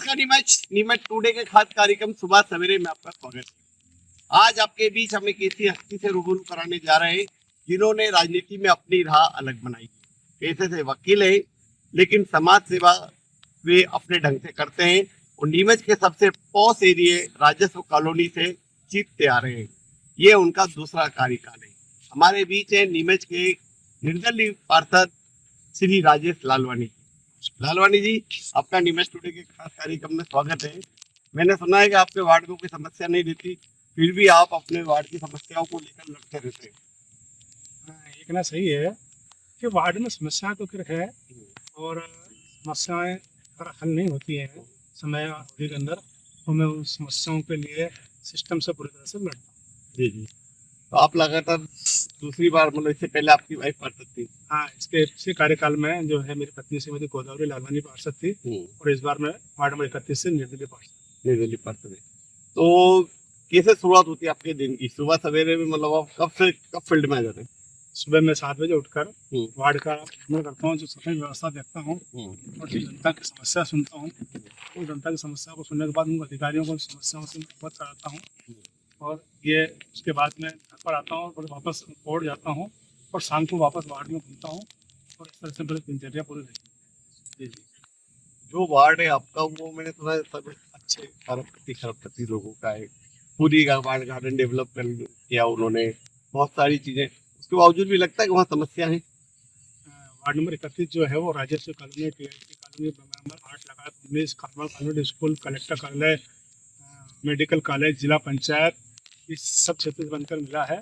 नमस्कार नीमच टुडे के खास कार्यक्रम सुबह सवेरे में आपका स्वागत है। आज आपके बीच हमें किसी हस्ती से रूबरू कराने जा रहे हैं जिन्होंने राजनीति में अपनी राह अलग बनाई। पेशे से वकील है लेकिन समाज सेवा वे अपने ढंग से करते हैं और नीमच के सबसे पॉश एरिया राजस्व कॉलोनी से जीतते आ रहे हैं। ये उनका दूसरा कार्यकाल है। हमारे बीच है नीमच के निर्दलीय पार्षद श्री राजेश लालवानी जी, आपका नीमच टुडे के खास कार्यक्रम में स्वागत है। मैंने सुना है कि आपके वार्ड में कोई समस्या नहीं रहती, फिर भी आप अपने वार्ड की समस्याओं को लेकर लड़ते रहते हैं। ये कहना सही है कि वार्ड में समस्याएं तो फिर है और समस्याएं अगर हल नहीं होती हैं समय अवधि के अंदर तो मैं उन समस्याओं के लिए सिस्टम से पूरी तरह से लड़ता हूँ। जी, तो आप लगातार दूसरी बार, मतलब इससे पहले आपकी वाइफ पार्षद थी? हाँ, इसके पिछले कार्यकाल में जो है मेरी पत्नी श्रीमती गोदावरी लालवानी पार्षद थी और इस बार मैं वार्ड नंबर 31 से निर्दलीय पार्षद है। तो कैसे शुरुआत होती है आपके दिन की? सुबह सवेरे में मतलब आप कब फील्ड में आ जाते हैं? सुबह मैं 7 बजे उठकर वार्ड का भ्रमण करता हूँ, जो सफाई व्यवस्था देखता हूँ और जो जनता की समस्या सुनता हूँ। तो जनता की समस्या को सुनने के बाद उन अधिकारियों को समस्याओं से अवगत कराता हूँ और ये उसके बाद मैं घर पर आता हूँ और वापस कोर्ट जाता हूँ और शाम को वापस वार्ड में घूमता हूँ और इस तरह से मेरी दिनचर्या पूरी रहती है। जी, जो वार्ड है आपका वो मैंने सुना है सब अच्छे खरबपति लोगों का है। पूरी वार्ड गार्डन डेवलप कर किया उन्होंने, बहुत सारी चीजें, उसके बावजूद भी लगता है कि वहाँ समस्या है। वार्ड नंबर 31 जो है वो राजस्व कॉलोनी, टीआईटी कॉलोनी, नंबर 8 लगाकर 19 कॉर्नर कॉलोनी, स्कूल, कलेक्टर कार्यालय, मेडिकल कॉलेज, जिला पंचायत, इस सब क्षेत्र से बनकर मिला है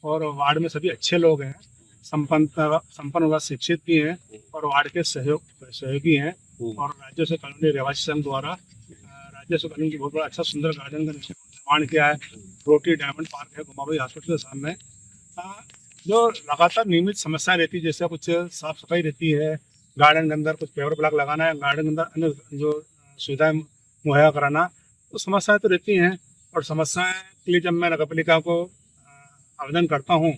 और वार्ड में सभी अच्छे लोग हैं, संपन्न व शिक्षित भी हैं और वार्ड के सहयोगी हैं और राजस्व कॉलोनी रहवासी संघ द्वारा राजस्व कॉलोनी की बहुत बड़ा अच्छा सुंदर गार्डन का निर्माण किया है। रोटी डायमंड पार्क है घुमावती हॉस्पिटल के सामने। जो लगातार नियमित समस्या रहती है, जैसे कुछ साफ सफाई रहती है, गार्डन के अंदर कुछ पेवर ब्लॉक लगाना है, गार्डन के अंदर अन्य जो सुविधाएं मुहैया कराना, तो समस्याएं तो रहती हैं। और समस्याएं के लिए जब मैं नगर पालिका को आवेदन करता हूं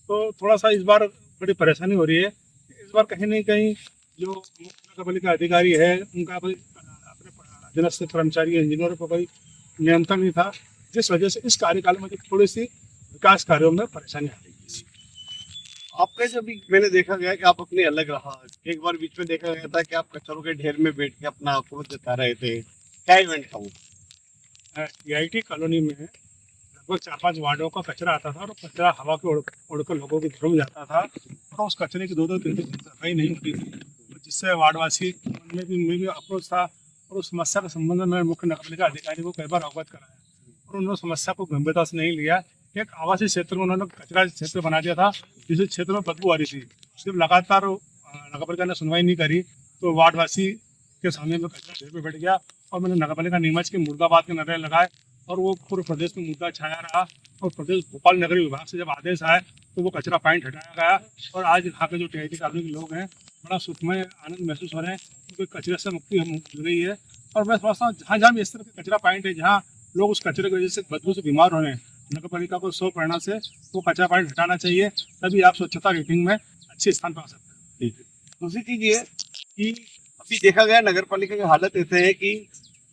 तो थोड़ा सा इस बार बड़ी परेशानी हो रही है। इस बार कहीं ना कहीं जो नगर पालिका अधिकारी है उनका कोई अपने अधीनस्थ कर्मचारी इंजीनियरों पर कोई नियंत्रण नहीं था, जिस वजह से इस कार्यकाल में थोड़ी सी विकास कार्यों में परेशानी आ रही है। आपका जब भी मैंने देखा गया कि आप अपने अलग रहा, एक बार बीच में देखा गया था कि आप कचरों के ढेर में बैठ के अपना आक्रोश जता रहे थे। क्या इवेंट था वो? टीआईटी कॉलोनी में लगभग 4-5 वार्डों का कचरा आता था और कचरा हवा के उड़कर लोगों के घरों में जाता था और उस कचरे की 2-2 दिन सफाई नहीं होती थी, जिससे वार्डवासी में भी अप्रोच था और उस समस्या के संबंध में मुख्य नगर पालिका अधिकारी को कई बार अवगत कराया और उन्होंने समस्या को गंभीरता से नहीं लिया। एक आवासीय क्षेत्र में उन्होंने कचरा क्षेत्र बना दिया था जिस क्षेत्र में बदबू आ रही थी। सिर्फ लगातार नगर पालिका ने सुनवाई नहीं करी तो वार्डवासी के सामने में कचरा ढेर पे बैठ गया और मैंने नगर पालिका नीमच के मुर्दाबाद के नारे लगाए और वो पूरे प्रदेश में मुद्दा छाया रहा और प्रदेश भोपाल नगरीय विभाग से जब आदेश आए तो वो कचरा पॉइंट हटाया गया और आज यहाँ के जो टीआईटी कॉलोनी के लोग हैं बड़ा सुखमय आनंद महसूस हो रहे हैं क्योंकि कचरे से मुक्ति हो रही है। और मैं समझता हूँ जहाँ जहाँ भी इस तरह के कचरा पॉइंट है, जहाँ लोग उस कचरे की वजह से बदबू से बीमार हो रहे हैं, नगर पालिका को 100 प्रेरणा से वो कचरा पॉइंट हटाना चाहिए, तभी आप स्वच्छता रेटिंग में अच्छे स्थान पर आ सकते हैं। दूसरी चीज ये कि अभी देखा गया नगर पालिका की हालत ऐसे है कि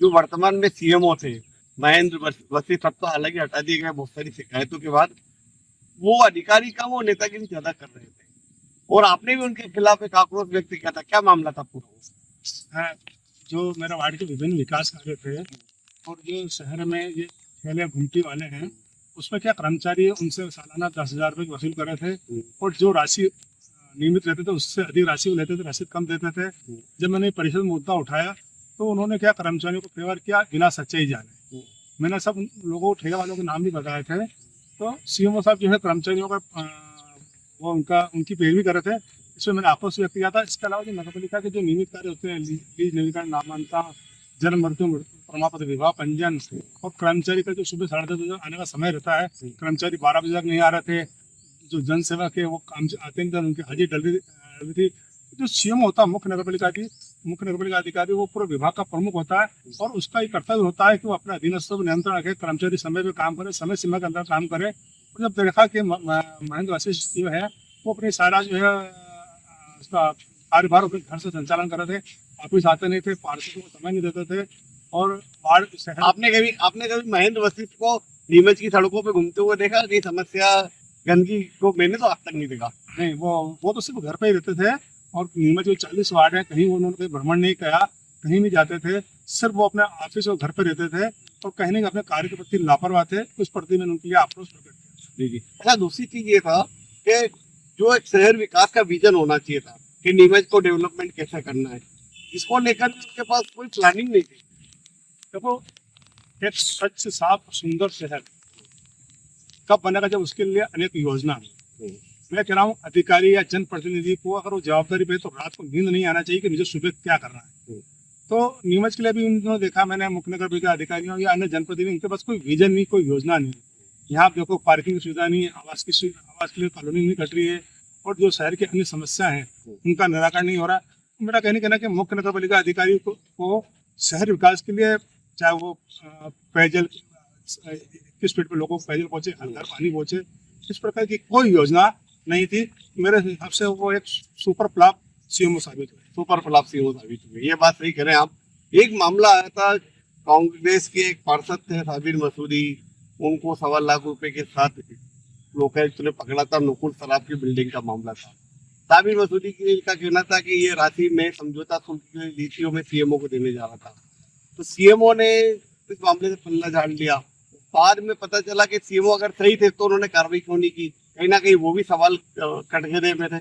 जो वर्तमान में सीएमओ थे महेंद्र वसीफ, अब तो हालांकि हटा दिए गए बहुत सारी शिकायतों के बाद, वो अधिकारी का वो नेतागिरी ज्यादा कर रहे थे और आपने भी उनके खिलाफ एक आक्रोश व्यक्त किया था। क्या मामला था पूरा? जो मेरा वार्ड के विभिन्न विकास कार्य थे और जो शहर में ये ठेले घुमटी वाले हैं उसमें क्या कर्मचारी उनसे सालाना 10,000 रुपये वसूल कर रहे थे और जो राशि नियमित रहते थे उससे अधिक राशि वो लेते थे, रसीद कम देते थे। जब मैंने परिषद में मुद्दा उठाया तो उन्होंने क्या कर्मचारियों को फेवर किया बिना सच्चाई जाने। मैंने सब लोगों ठेके वालों के नाम भी बताए थे तो सीएमओ साहब जो है कर्मचारियों का वो उनकी पैरवी कर रहे थे, इसमें मैंने आक्रोश व्यक्त किया था। इसके अलावा जो नगर पालिका के जो नियमित कार्य होते हैं, लीज नवीकरण, नामांतरण, जन्म मृत्यु प्रमाण पत्र, विवाह पंजीयन और कर्मचारी का जो सुबह 10:30 बजे आने का समय रहता है, कर्मचारी 12 बजे तक नहीं आ रहे थे, जो जन सेवा के वो काम आते हैं उनकी हाजिरी डल रही थी। जो सीएम होता है मुख्य नगर पालिका अधिकारी, वो पूरे विभाग का प्रमुख होता है और उसका ये कर्तव्य होता है कि वो अपने अधीनस्थों पर नियंत्रण रखे, कर्मचारी समय पे काम करे, समय सीमा के अंदर काम करे। और जब देखा कि महेंद्र वशिष्ठ जो है वो अपनी सारा जो है उसका कार्यभार अपने घर से संचालन कर रहे थे, ऑफिस आते नहीं थे, पार्षदों को समय नहीं देते थे और वार्ड शहर आपने कभी महेंद्र वशिष्ठ को नीमच की सड़कों पे घूमते हुए देखा? कि समस्या गंदगी को मैंने तो आज तक नहीं देखा। नहीं, वो तो सिर्फ घर पे ही रहते थे और नीमच में 40 वार्ड है, कहीं उन्होंने कोई भ्रमण नहीं किया, कहीं नहीं जाते थे, सिर्फ वो अपने ऑफिस और घर पे रहते थे और कहीं नहीं अपने कार्य के प्रति लापरवाह थे। उस प्रति मैंने उनके लिए आक्रोश प्रकट किया। जी। अच्छा, दूसरी चीज ये था कि जो एक शहर विकास का विजन होना चाहिए था कि नीमच को डेवलपमेंट कैसे करना है, इसको लेकर उनके पास कोई प्लानिंग नहीं थी। देखो, एक स्वच्छ साफ सुंदर शहर कब बनेगा जब उसके लिए अनेक योजना है। मैं कह रहा हूँ अधिकारी या जनप्रतिनिधि को अगर वो जवाबदारी पे तो रात को नींद नहीं आना चाहिए कि मुझे सुबह क्या करना है। तो नीमच के लिए भी उन्होंने देखा मैंने मुख्य नगर पालिका अधिकारियों या अन्य जनप्रतिनिधि, उनके पास कोई विजन नहीं, कोई योजना नहीं। यहाँ आप देखो पार्किंग की सुविधा नहीं, आवास के लिए कॉलोनी नहीं कट रही है और जो शहर की अन्य समस्या है उनका निराकरण नहीं हो रहा। मेरा कहना कि मुख्य नगर पालिका अधिकारी को शहर विकास के लिए चाहे वो पेयजल किस स्पीड पर लोगों को पेयजल पहुंचे, हर घर पानी पहुंचे, इस प्रकार की कोई योजना नहीं थी। मेरे हिसाब से वो एक सुपर फ्लॉप सीएमओ साबित हुए। ये बात सही करें आप। एक मामला आया था, कांग्रेस के एक पार्षद थे साबिर मसूदी, उनको 1.25 लाख रुपए के साथ लोकायुक्त ने पकड़ा था। नकुल शराब की बिल्डिंग का मामला था। साबिर मसूदी का कहना था कि ये राशि में समझौता शुल्क की नीतियों में सीएमओ को देने जा रहा था। तो सीएमओ ने इस मामले से पल्ला झाड़ लिया। बाद में पता चला कि सीएमओ अगर सही थे तो उन्होंने कार्रवाई क्यों नहीं की। कहीं ना कहीं वो भी सवाल कटघरे में थे।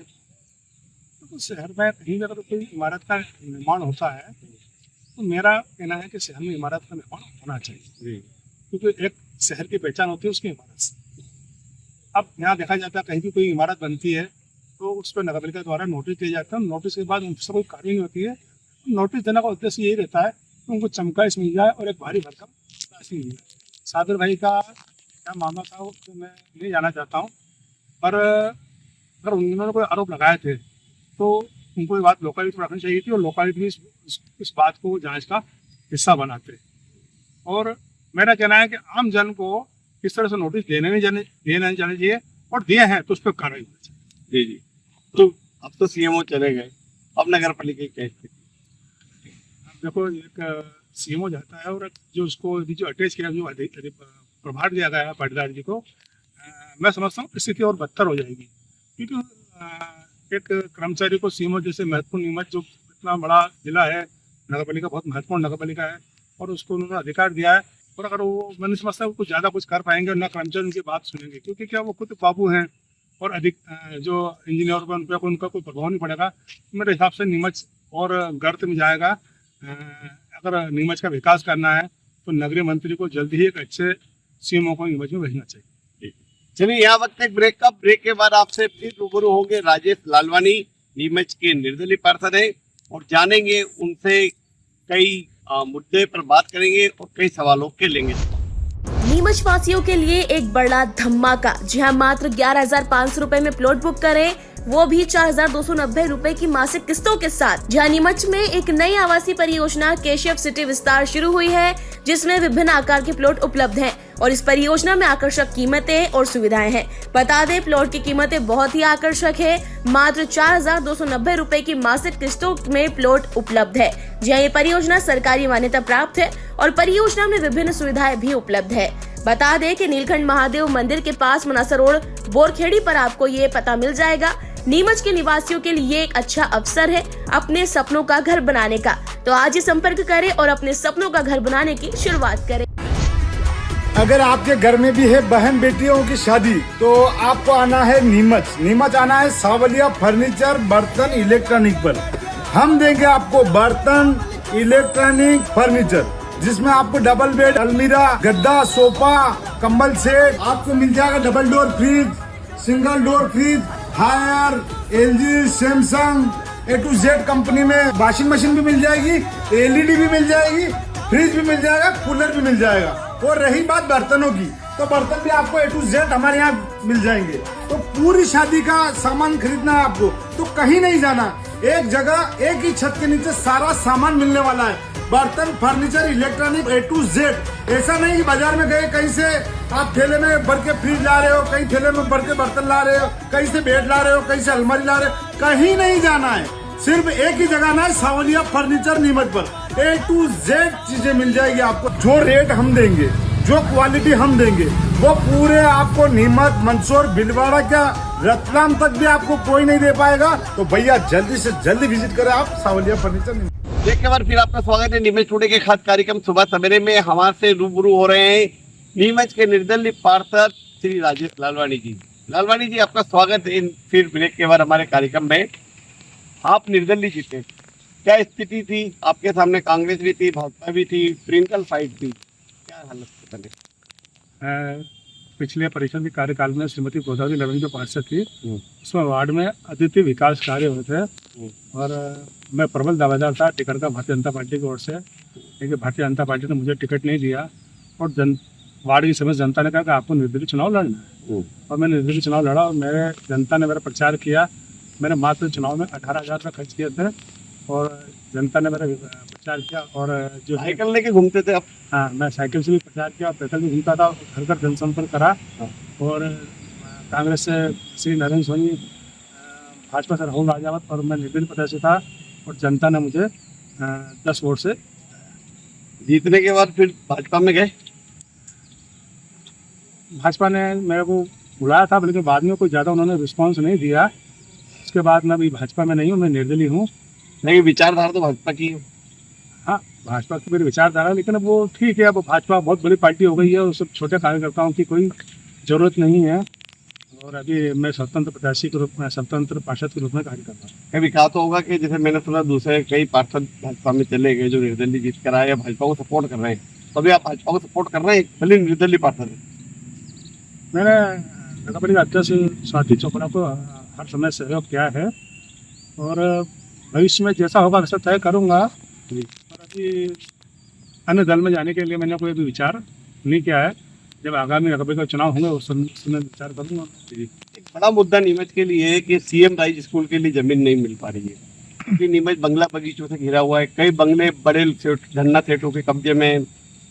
तो शहर में कहीं अगर कोई इमारत का निर्माण होता है तो मेरा कहना है कि शहर में इमारत का निर्माण होना चाहिए, क्योंकि एक शहर की पहचान होती है उसकी इमारत से। अब यहाँ देखा जाता है कहीं भी कोई इमारत बनती है तो उस पर नगर पालिका द्वारा नोटिस दिया जाता है। नोटिस के बाद उनसे कोई कार्रवाई नहीं होती है। नोटिस देने का उद्देश्य यही रहता है कि उनको चमकाइश मिल जाए और एक भारी भरकम राशि मिल जाए। साबिर भाई का क्या मामला था वो तो मैं नहीं जानना चाहता हूँ, पर अगर उन्होंने कोई आरोप लगाए थे तो उनको ये बात लोकायुक्त को रखनी चाहिए थी और लोकायुक्त भी इस बात को जांच का हिस्सा बनाते। और मेरा कहना है कि आम जन को किस तरह से नोटिस देने नहीं जाने चाहिए और दिए हैं तो उस पर कार्रवाई होनी चाहिए। जी। तो अब तो सीएमओ चले गए, अब नगर पालिका की क्या स्थिति? देखो, एक सीएमओ जाता है और जो उसको जो अटैच किया, जो प्रभार दिया गया है पाटीदार जी को, मैं समझता हूँ स्थिति और बदतर हो जाएगी। क्योंकि एक कर्मचारी को सीएमओ जैसे महत्वपूर्ण नीमच जो इतना बड़ा जिला है, नगर पालिका बहुत महत्वपूर्ण नगर पालिका है, और उसको उन्होंने अधिकार दिया है। और अगर वो, मैंने समझता है वो कुछ ज़्यादा कुछ कर पाएंगे और ना कर्मचारी उनकी बात सुनेंगे, क्योंकि क्या वो खुद बाबू हैं और अधिक जो इंजीनियर पर उन पर उनका कोई प्रभाव नहीं पड़ेगा। मेरे हिसाब से नीमच और गर्त में जाएगा। अगर नीमच का विकास करना है तो नगरीय मंत्री को जल्दी ही एक अच्छे सीएमओ को नीमच में भेजना चाहिए। चलिए, यहाँ वक्त एक ब्रेक का। ब्रेक के बाद आपसे फिर रूबरू होंगे राजेश लालवानी, नीमच के निर्दलीय पार्षद है, और जानेंगे उनसे कई मुद्दे पर बात करेंगे और कई सवालों के लेंगे। नीमच वासियों के लिए एक बड़ा धमाका। जहां मात्र 11,500 रुपए में प्लॉट बुक करें, वो भी 4,290 रुपए की मासिक किस्तों के साथ। जहां नीमच में एक नई आवासीय परियोजना केशव सिटी विस्तार शुरू हुई है, जिसमें विभिन्न आकार के प्लॉट उपलब्ध हैं और इस परियोजना में आकर्षक कीमतें और सुविधाएं हैं। बता दें, प्लॉट की कीमतें बहुत ही आकर्षक है। मात्र 4,290 रुपए की मासिक किस्तों में प्लॉट उपलब्ध है। जहाँ ये परियोजना सरकारी मान्यता प्राप्त है और परियोजना में विभिन्न सुविधाएं भी उपलब्ध है। बता दें कि नीलकंठ महादेव मंदिर के पास मनासा रोड बोरखेड़ी पर आपको ये पता मिल जाएगा। नीमच के निवासियों के लिए एक अच्छा अवसर है अपने सपनों का घर बनाने का। तो आज ही संपर्क करें और अपने सपनों का घर बनाने की शुरुआत करें। अगर आपके घर में भी है बहन बेटियों की शादी तो आपको आना है नीमच आना है सावलिया फर्नीचर बर्तन इलेक्ट्रॉनिक पर। हम देंगे आपको बर्तन इलेक्ट्रॉनिक फर्नीचर, जिसमें आपको डबल बेड, अलमीरा, गद्दा, सोफा, कंबल सेट, आपको मिल जाएगा double door fridge, single door fridge, Haier, LG, Samsung, A to Z company में वॉशिंग मशीन भी मिल जाएगी, LED भी मिल जाएगी, फ्रिज भी मिल जाएगा, कूलर भी मिल जाएगा। और रही बात बर्तनों की, तो बर्तन भी आपको A to Z हमारे यहाँ मिल जाएंगे। तो पूरी शादी का सामान खरीदना है आपको तो कहीं नहीं जाना, एक जगह एक ही छत के नीचे सारा सामान मिलने वाला है। बर्तन, furniture, electronic A to Z। ऐसा नहीं कि बाजार में गए कहीं से आप थैले में भर के फ्रिज ला रहे हो, कहीं थैले में भर के बर्तन ला रहे हो, कहीं से बेड ला रहे हो, कहीं से अलमारी ला रहे हो, कहीं नहीं जाना है। सिर्फ एक ही जगह ना है, सावलिया फर्नीचर नीमच पर A to Z चीजें मिल जाएगी आपको। जो रेट हम देंगे, जो क्वालिटी हम देंगे, वो पूरे आपको नीमच, मंदसौर, भीलवाड़ा, क्या रतलाम तक भी आपको कोई नहीं दे पाएगा। तो भैया जल्दी से जल्दी विजिट करें आप सावलिया फर्नीचर नीमच। एक बार फिर आपका स्वागत है नीमच टुडे के खास कार्यक्रम सुबह सवेरे में। हमारे से रूबरू हो रहे हैं नीमच के निर्दलीय पार्षद श्री राजेश लालवानी जी। लालवानी जी, आपका स्वागत है फिर ब्रेक के बाद हमारे कार्यक्रम में। आप निर्दलीय जीते, क्या स्थिति थी? आपके सामने कांग्रेस भी थी, भाजपा भी थी, प्रिंकल फाइट थी, क्या हालत बने? पिछले परिषद के कार्यकाल में श्रीमती गोदावरी लवंगी जो पार्षद थी, उसमें वार्ड में अद्वितीय विकास कार्य हुए थे और मैं प्रबल दावेदार था टिकट का भारतीय जनता पार्टी की ओर से। लेकिन भारतीय जनता पार्टी ने मुझे टिकट नहीं दिया और वार्ड की समस्त जनता ने कहा कि आपको निर्दलीय चुनाव लड़ना है और मैंने निर्दलीय चुनाव लड़ा और मेरे जनता ने मेरा प्रचार किया। मैंने मात्र चुनाव में 18,000 रुपये खर्च किए थे और जनता ने मेरा प्रचार किया। और जो साइकिल लेके घूमते थे आप? हाँ, मैं साइकिल से भी प्रचार किया और पैदल भी घूमता था, घर घर जनसंपर्क करा। और कांग्रेस से श्री नरेंद्र सोनी, भाजपा से राहुल राजावत और मैं निर्दलीय प्रत्याशी था और जनता ने मुझे 10 वोट से जीतने के बाद फिर भाजपा में गए? भाजपा ने मेरे को बुलाया था, लेकिन बाद में कोई ज़्यादा उन्होंने रिस्पॉन्स नहीं दिया। उसके बाद मैं अभी भाजपा में नहीं हूँ, मैं निर्दलीय हूँ। लेकिन विचारधारा तो भाजपा की है। हाँ, भाजपा की मेरी विचारधारा, लेकिन अब वो ठीक है, अब भाजपा बहुत बड़ी पार्टी हो गई है, उस सब छोटे कार्यकर्ताओं की कोई ज़रूरत नहीं है। और अभी मैं स्वतंत्र प्रत्याशी के रूप में, स्वतंत्र पार्षद के रूप में कार्य कर रहा हूँ। कभी कहा तो होगा कि जैसे मैंने सुना दूसरे कई पार्षद भाजपा में चले गए जो निर्दलीय जीत कर आए या भाजपा को सपोर्ट कर रहे हैं, तभी आप भाजपा को सपोर्ट कर रहे हैं, भले निर्दलीय पार्षद है। मैंने नगर पालिका अध्यक्ष स्वाति चोपड़ा को हर समय सहयोग किया है और भविष्य में जैसा होगा वैसा तय करूँगा। और अभी अन्य दल में जाने के लिए मैंने कोई भी विचार नहीं किया है। जब आगामी नगर पालिका चुनाव होंगे उस समय विचार करूँगा। एक बड़ा मुद्दा नीमच के लिए है कि सीएम राइज स्कूल के लिए जमीन नहीं मिल पा रही है, क्योंकि नीमच बंगला बगीचों से घिरा हुआ है। कई बंगले बड़े धन्ना सेठों के कब्जे में,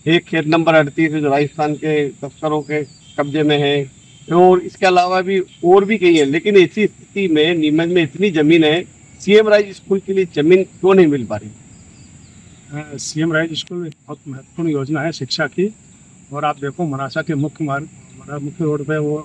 एक खेत नंबर 38 जो राजस्थान के तस्करों के कब्जे में है और इसके अलावा भी और भी कई है। लेकिन ऐसी स्थिति में नीमच में इतनी जमीन है, सीएम राइज स्कूल के लिए जमीन क्यों नहीं मिल पा रही? सीएम राइज स्कूल एक बहुत महत्वपूर्ण योजना है शिक्षा की। और आप देखो मनासा के मुख्य रोड पे वो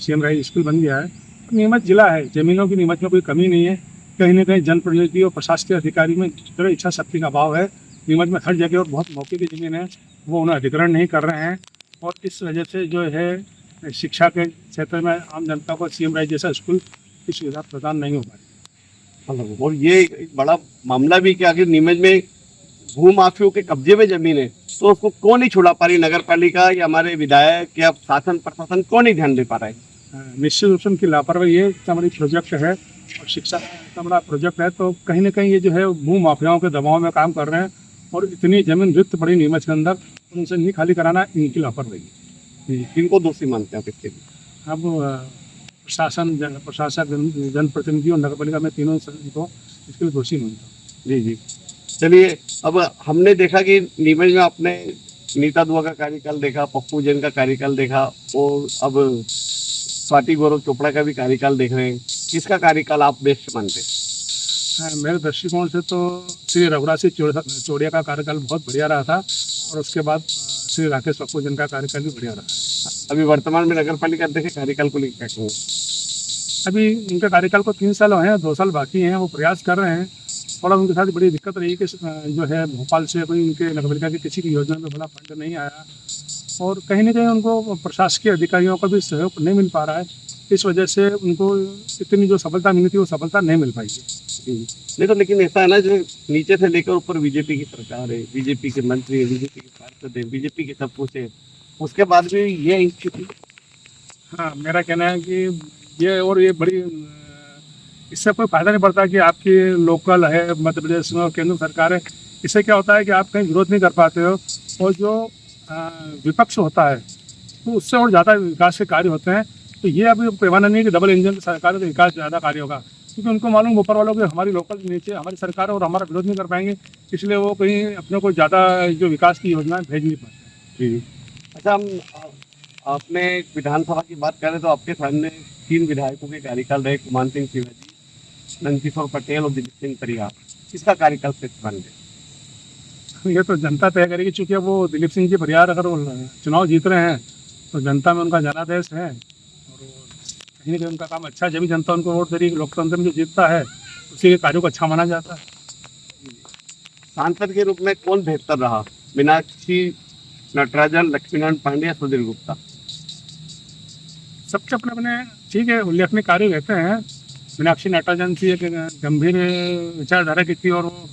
सीएम राइज स्कूल बन गया है। नीमच जिला है, जमीनों की नीमच में कोई कमी नहीं है। कहीं ना कहीं जनप्रतिनिधि और प्रशासकीय अधिकारी में थोड़ा इच्छा शक्ति का अभाव है। नीमच में हर जगह और बहुत मौके की जमीन है, वो उन्हें अधिग्रहण नहीं कर रहे हैं और इस वजह से जो है शिक्षा के क्षेत्र में आम जनता को सीएम राइज जैसा स्कूल की सुविधा प्रदान नहीं हो पा रही। और ये एक बड़ा मामला भी कि आखिर नीमच में भू माफियों के कब्जे में जमीन है, तो उसको कौन नहीं छुड़ा पा रही? नगर पालिका या हमारे विधायक या शासन प्रशासन कौन नहीं ध्यान दे पा रहा है? निश्चित रूप से उनकी लापरवाही है। इतना बड़ी प्रोजेक्ट है और शिक्षा इतना बड़ा प्रोजेक्ट है, तो कहीं ना कहीं ये जो है भू माफियाओं के दबाव में काम कर रहे हैं और इतनी जमीन रिक्त पड़ी नीमच के अंदर, उनसे नहीं खाली कराना इनकी लापरवाही है। इनको दोषी मानते हैं किसके लिए? अब प्रशासन, प्रशासक, जनप्रतिनिधि और नगर पालिका में तीनों को इसके लिए दोषी मानता हूँ। जी जी, चलिए, अब हमने देखा कि नीमच में आपने नीता दुआ का कार्यकाल देखा, पप्पू जैन का कार्यकाल देखा और अब स्वाति गौरव चोपड़ा का भी कार्यकाल देख रहे हैं। किसका कार्यकाल आप बेस्ट मानते हैं? मेरे दृष्टिकोण से तो श्री रघुराज सिंह चौड़िया का कार्यकाल बहुत बढ़िया रहा था और उसके बाद श्री राकेश पप्पू जैन का कार्यकाल भी बढ़िया रहा। अभी वर्तमान में नगर पालिका अध्यक्ष कार्यकाल को लेकर क्या कहूँ? अभी उनके कार्यकाल को 3 साल हुए हैं, 2 साल बाकी हैं। वो प्रयास कर रहे हैं। थोड़ा उनके साथ बड़ी दिक्कत रही कि जो है भोपाल से कोई उनके नगर पालिका की किसी की योजना में बड़ा फंड नहीं आया और कहीं ना कहीं उनको प्रशासकीय अधिकारियों का भी सहयोग नहीं मिल पा रहा है। इस वजह से उनको इतनी जो सफलता मिली थी वो सफलता नहीं मिल पाई थी। नहीं तो लेकिन ऐसा है ना, जो नीचे से लेकर ऊपर बीजेपी की सरकार है, बीजेपी के मंत्री है, बीजेपी के पार्षद है, बीजेपी के सब कुछ है, उसके बाद भी ये स्थिति। हाँ, मेरा कहना है कि ये बड़ी, इससे कोई फायदा नहीं पड़ता कि आपकी लोकल है मध्य प्रदेश में और केंद्र सरकार है। इससे क्या होता है कि आप कहीं विरोध नहीं कर पाते हो और जो विपक्ष होता है तो उससे और ज़्यादा विकास के कार्य होते हैं। तो ये अभी पैमाना नहीं है कि डबल इंजन सरकार है तो विकास ज़्यादा कार्य होगा, क्योंकि उनको मालूम ऊपर वालों की हमारी लोकल नीचे हमारी सरकार और हमारा विरोध नहीं कर पाएंगे, इसलिए वो कहीं अपने को ज़्यादा जो विकास की योजनाएं भेज नहीं पाते। अच्छा, हम आपने विधानसभा की बात करें तो आपके सामने 3 विधायकों के कार्यकाल रहे, कुमान सिंह शिवाजी, नंदकिशोर पटेल और दिलीप सिंह परिहार, किसका कार्यकाल श्रेष्ठ बन गया? ये तो जनता तय करेगी, चूंकि अब वो दिलीप सिंह जी परिहार अगर वो चुनाव जीत रहे हैं तो जनता में उनका जनादेश है, और कहीं ना कहीं उनका काम अच्छा है। जब भी जनता उनको वोट दे रही, लोकतंत्र में जो जीतता है उसी के कार्यों को अच्छा माना जाता है। सांसद के रूप में कौन बेहतर रहा, मीनाक्षी नटराजन, लक्ष्मीनारायण पांडे या सुधीर गुप्ता? सबके अपने अपने ठीक है उल्लेखनीय कार्य रहते हैं। मीनाक्षी नटराजन थी, एक गंभीर विचारधारा की थी, और वो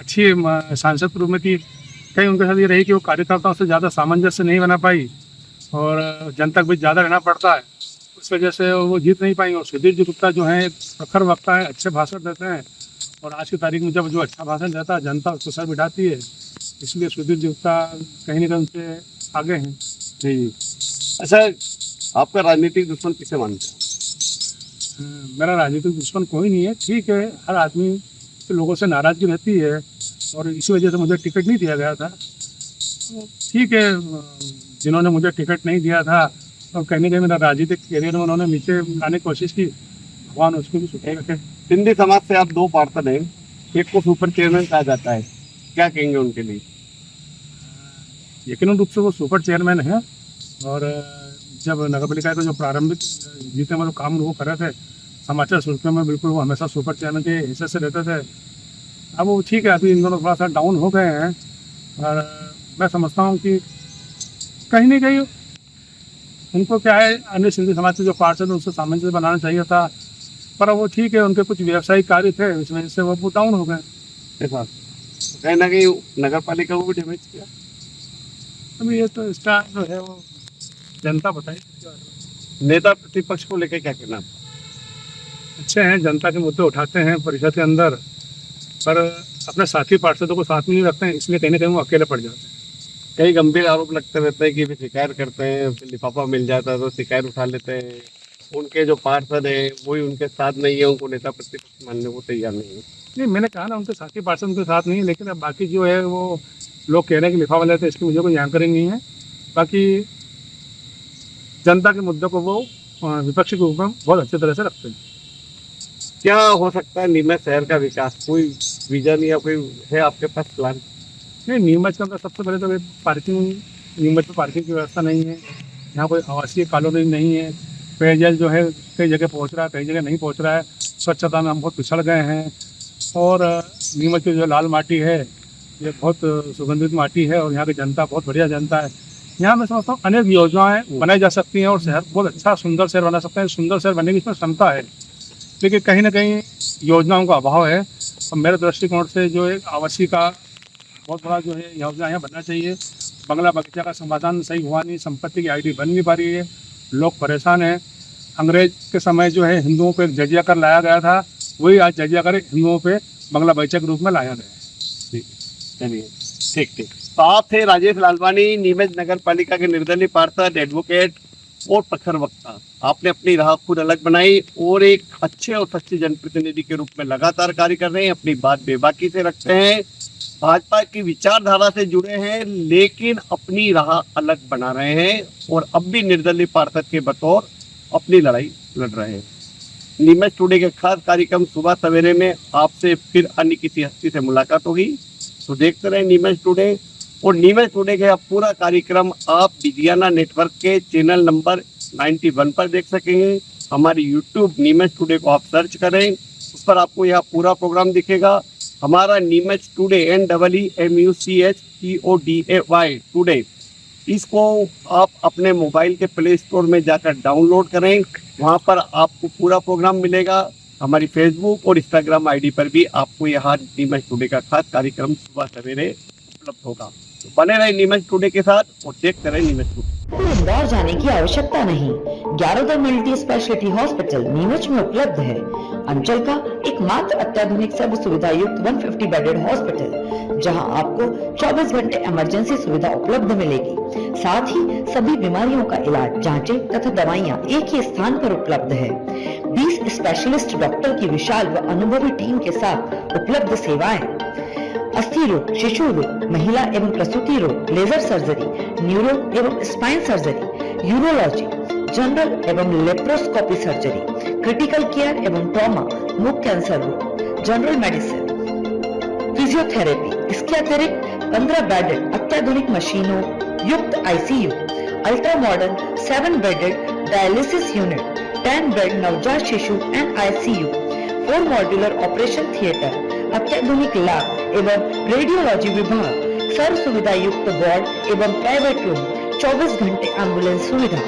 अच्छी सांसद के रूप में थी। कहीं उनके साथ ये रही कि वो कार्यकर्ताओं से ज़्यादा सामंजस्य नहीं बना पाई, और जनता के बीच ज़्यादा रहना पड़ता है, उस वजह से वो जीत नहीं पाई। और सुधीर जी गुप्ता जो है एक प्रखर वक्ता है, अच्छे भाषण देते हैं, और आज की तारीख में जब जो अच्छा भाषण देता है जनता उसको सर बिठाती है, इसलिए सुधीर जी गुप्ता कहीं ना कहीं उनसे आगे हैं। जी, अच्छा, आपका राजनीतिक दुश्मन किसे मानते हैं? मेरा राजनीतिक दुश्मन कोई नहीं है। ठीक है, हर आदमी के लोगों से नाराज़गी रहती है, और इसी वजह से मुझे टिकट नहीं दिया गया था। तो ठीक है, जिन्होंने मुझे टिकट नहीं दिया था, तो कहने के मेरा राजनीतिक करियर में उन्होंने नीचे लाने की कोशिश की, भगवान उसको भी सुखी रखे। सिंधी समाज से आप दो पार्षद हैं, एक को सुपर चेयरमैन कहा जाता है, क्या कहेंगे उनके लिए? यकीन रूप से वो सुपर चेयरमैन है, और जब नगर पालिका का जो प्रारंभिक जितने मतलब काम वो कर रहे थे, समाचार सुर्खियों में बिल्कुल वो हमेशा सुपर चेयरमैन के हिस्से से रहते थे। अब वो ठीक है, अभी इन दोनों थोड़ा सा डाउन हो गए हैं, और मैं समझता हूँ कि कहीं ना कहीं उनको क्या है, अन्य सिंधी समाज के जो पार्षद उनसे सामंजस्य बनाना चाहिए था, पर वो ठीक है, उनके कुछ व्यवसायिक कार्य थे, इस वजह से वो डाउन हो गए। कहीं ना कहीं नगर पालिका को भी डैमेज किया। अभी ये तो इसका जो है वो जनता बताए। नेता प्रतिपक्ष को लेकर क्या कहना? अच्छे हैं, जनता के मुद्दे उठाते हैं परिषद के अंदर, पर अपने साथी पार्षदों को साथ में नहीं रखते हैं, इसलिए कहीं ना कहीं वो अकेले पड़ जाते हैं। कई गंभीर आरोप लगते रहते हैं कि भी शिकायत करते हैं, फिर लिफाफा मिल जाता है तो शिकायत उठा लेते हैं। उनके जो पार्षद है वही उनके साथ नहीं है, उनको नेता प्रतिपक्ष मानने को तैयार नहीं है। नहीं, मैंने कहा ना उनके साथी पार्षद उनके साथ नहीं है, लेकिन अब बाकी जो है वो लोग कह रहे हैं कि लिफाफा लेते हैं, इसकी मुझे कोई जानकारी नहीं है। बाकी जनता के मुद्दे को वो विपक्ष के रूप में बहुत अच्छी तरह से रखते हैं। क्या हो सकता है नीमच शहर का विकास, कोई विजन या कोई है आपके पास प्लान? नहीं, नीमच के अंदर सबसे पहले तो पार्किंग, नीमच में पार्किंग की व्यवस्था नहीं है, यहाँ कोई आवासीय कॉलोनी नहीं है, पेयजल जो है कई जगह पहुँच रहा है, कई जगह नहीं पहुँच रहा है, स्वच्छता में हम बहुत पिछड़ गए हैं, और नीमच की जो लाल माटी है ये बहुत सुगंधित माटी है, और यहाँ की जनता बहुत बढ़िया जनता है। यहाँ मैं समझता हूँ अनेक योजनाएं बनाई जा सकती हैं, और शहर बहुत अच्छा सुंदर शहर बना सकते हैं। सुंदर शहर बनने की इसमें क्षमता है, लेकिन कहीं ना कहीं योजनाओं का अभाव है। और मेरे दृष्टिकोण से जो एक आवासीय का बहुत बड़ा जो है योजना यहाँ बनना चाहिए। बंगला बगीचा का समाधान सही हुआ नहीं, संपत्ति की आईडी बन नहीं पा रही है, लोग परेशान हैं। अंग्रेज के समय जो है हिंदुओं पे एक जजिया कर लाया गया था, वही आज जजिया कर हिंदुओं पे बंगला बगीचा के रूप में लाया गया है। चलिए, ठीक ठीक। तो आप थे राजेश लालवानी, नीमच नगर पालिका के निर्दलीय पार्षद, एडवोकेट और प्रखर वक्ता। आपने अपनी राह खुद अलग बनाई और एक अच्छे और सच्चे जनप्रतिनिधि के रूप में लगातार कार्य कर रहे हैं। अपनी बात बेबाकी से रखते हैं, भाजपा की विचारधारा से जुड़े हैं, लेकिन अपनी राह अलग बना रहे हैं, और अब भी निर्दलीय पार्षद के बतौर अपनी लड़ाई लड़ रहे हैं। नीमच टुडे के खास कार्यक्रम सुबह सवेरे में आपसे फिर अन्य किसी हस्ती से मुलाकात होगी, तो देखते रहे नीमच टुडे। और नीमच टुडे का पूरा कार्यक्रम आप विजियाना नेटवर्क के चैनल नंबर 91 पर देख सकेंगे। हमारी यूट्यूब नीमच टुडे को आप सर्च करें, उस पर आपको यह पूरा प्रोग्राम दिखेगा। हमारा नीमच टुडे NEEMUCHTODAY टुडे, इसको आप अपने मोबाइल के प्ले स्टोर में जाकर डाउनलोड करें, वहाँ पर आपको पूरा प्रोग्राम मिलेगा। हमारी फेसबुक और इंस्टाग्राम आईडी पर भी आपको यहाँ नीमच टुडे का खास कार्यक्रम सुबह सवेरे उपलब्ध होगा। तो बने रहे नीमच टुडे के साथ और देखते रहे नीमच टुडे। इंदौर जाने की आवश्यकता नहीं। 11 मल्टी स्पेशलिटी हॉस्पिटल नीमच में उपलब्ध है। अंचल का एकमात्र अत्याधुनिक सर्व सुविधा युक्त 150 बेडेड हॉस्पिटल, जहां आपको 24 घंटे इमरजेंसी सुविधा उपलब्ध मिलेगी। साथ ही सभी बीमारियों का इलाज, जांचें तथा दवाइयां एक ही स्थान पर उपलब्ध है। 20 स्पेशलिस्ट डॉक्टर की विशाल व अनुभवी टीम के साथ उपलब्ध सेवाएं, अस्थि रोग, शिशु रोग, महिला एवं प्रसूति रोग, लेजर सर्जरी, न्यूरो एवं स्पाइन सर्जरी, यूरोलॉजी, जनरल एवं लेप्रोस्कोपी सर्जरी, क्रिटिकल केयर एवं ट्रॉमा, मुख कैंसर रोग, जनरल मेडिसिन, फिजियोथेरेपी। इसके अतिरिक्त 15 बेडेड अत्याधुनिक मशीनों युक्त ICU, ultra modern 7 bedded dialysis unit, 10 bed नवजात शिशु and ICU, 4 modular operation theatre, अत्याधुनिक लैब एवं रेडियोलॉजी विभाग, सर्व सुविधा युक्त वार्ड एवं प्राइवेट रूम, 24 घंटे एम्बुलेंस सुविधा।